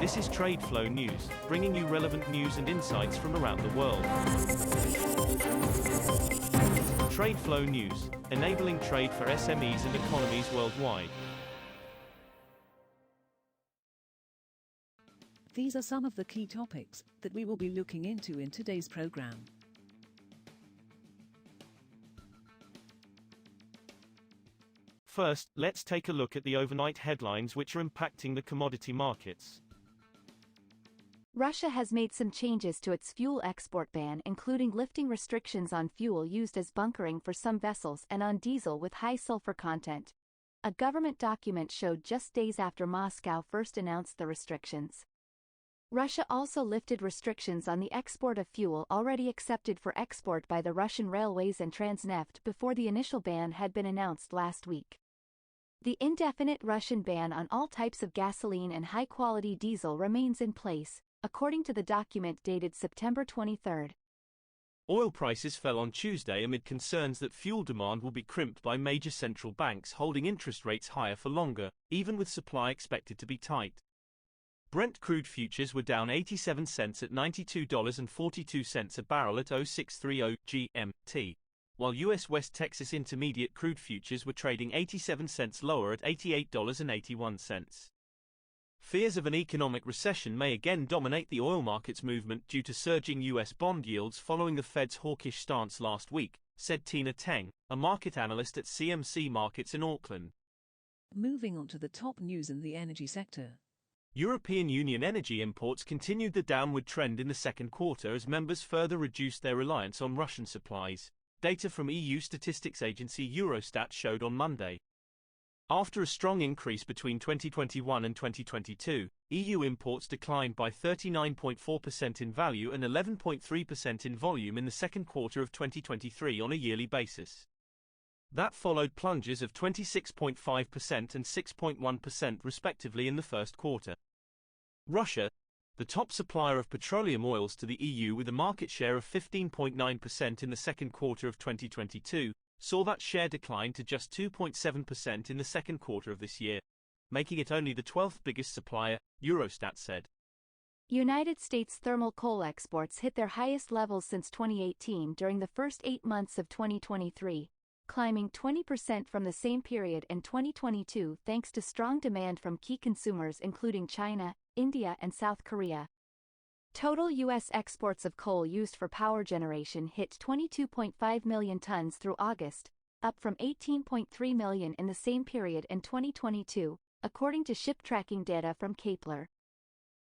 This is TradeFlow News, bringing you relevant news and insights from around the world. TradeFlow News, enabling trade for SMEs and economies worldwide. These are some of the key topics that we will be looking into in today's program. First, let's take a look at the overnight headlines which are impacting the commodity markets. Russia has made some changes to its fuel export ban, including lifting restrictions on fuel used as bunkering for some vessels and on diesel with high sulfur content. A government document showed just days after Moscow first announced the restrictions. Russia also lifted restrictions on the export of fuel already accepted for export by the Russian railways and Transneft before the initial ban had been announced last week. The indefinite Russian ban on all types of gasoline and high-quality diesel remains in place, according to the document dated September 23. Oil prices fell on Tuesday amid concerns that fuel demand will be crimped by major central banks holding interest rates higher for longer, even with supply expected to be tight. Brent crude futures were down 87 cents at $92.42 a barrel at 0630 GMT, while U.S. West Texas Intermediate crude futures were trading 87 cents lower at $88.81. Fears of an economic recession may again dominate the oil markets movement due to surging U.S. bond yields following the Fed's hawkish stance last week, said Tina Teng, a market analyst at CMC Markets in Auckland. Moving on to the top news in the energy sector. European Union energy imports continued the downward trend in the second quarter as members further reduced their reliance on Russian supplies, data from EU statistics agency Eurostat showed on Monday. After a strong increase between 2021 and 2022, EU imports declined by 39.4% in value and 11.3% in volume in the second quarter of 2023 on a yearly basis. That followed plunges of 26.5% and 6.1% respectively in the first quarter. Russia, the top supplier of petroleum oils to the EU with a market share of 15.9% in the second quarter of 2022, saw that share decline to just 2.7% in the second quarter of this year, making it only the 12th biggest supplier, Eurostat said. United States thermal coal exports hit their highest levels since 2018 during the first 8 months of 2023, climbing 20% from the same period in 2022 thanks to strong demand from key consumers including China, India and South Korea. Total U.S. exports of coal used for power generation hit 22.5 million tons through August, up from 18.3 million in the same period in 2022, according to ship tracking data from Kepler.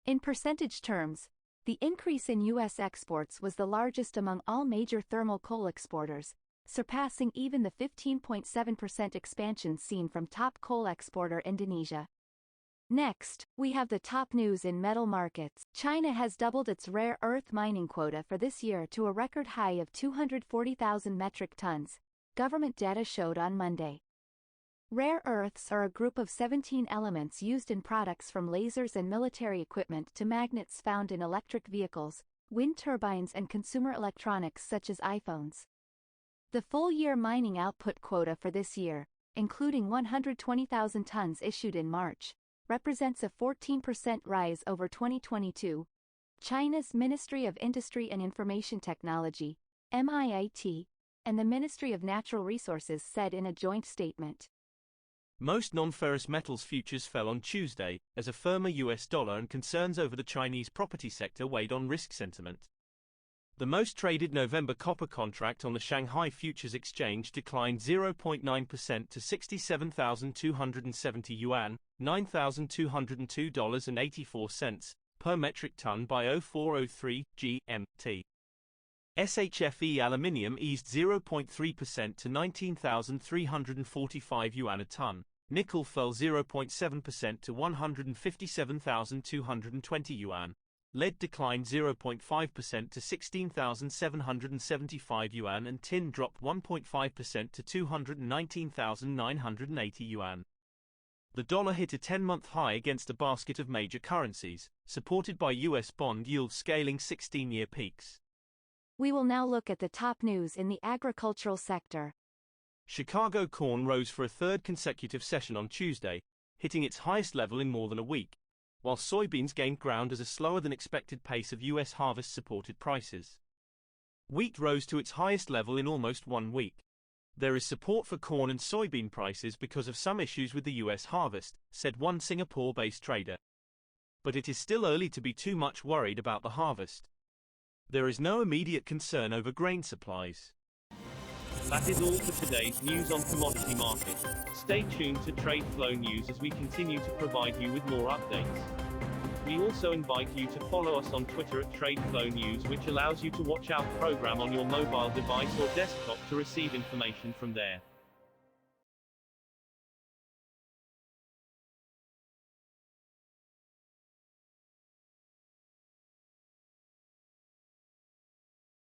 In percentage terms, the increase in U.S. exports was the largest among all major thermal coal exporters, surpassing even the 15.7% expansion seen from top coal exporter Indonesia. Next, we have the top news in metal markets. China has doubled its rare earth mining quota for this year to a record high of 240,000 metric tons, government data showed on Monday. Rare earths are a group of 17 elements used in products from lasers and military equipment to magnets found in electric vehicles, wind turbines and consumer electronics such as iPhones. The full-year mining output quota for this year, including 120,000 tons issued in March, represents a 14% rise over 2022, China's Ministry of Industry and Information Technology, MIIT, and the Ministry of Natural Resources said in a joint statement. Most non-ferrous metals futures fell on Tuesday, as a firmer US dollar and concerns over the Chinese property sector weighed on risk sentiment. The most traded November copper contract on the Shanghai Futures Exchange declined 0.9% to 67,270 yuan, $9,202.84 per metric ton by 0403 GMT. SHFE aluminium eased 0.3% to 19,345 yuan a ton. Nickel fell 0.7% to 157,220 yuan. Lead declined 0.5% to 16,775 yuan and tin dropped 1.5% to 219,980 yuan. The dollar hit a 10-month high against a basket of major currencies, supported by U.S. bond yields scaling 16-year peaks. We will now look at the top news in the agricultural sector. Chicago corn rose for a third consecutive session on Tuesday, hitting its highest level in more than a week, while soybeans gained ground as a slower than expected pace of U.S. harvest supported prices. Wheat rose to its highest level in almost 1 week. There is support for corn and soybean prices because of some issues with the U.S. harvest, said one Singapore-based trader. But it is still early to be too much worried about the harvest. There is no immediate concern over grain supplies. That is all for today's news on commodity markets. Stay tuned to TradeFlow News as we continue to provide you with more updates. We also invite you to follow us on Twitter at TradeFlow News, which allows you to watch our program on your mobile device or desktop to receive information from there.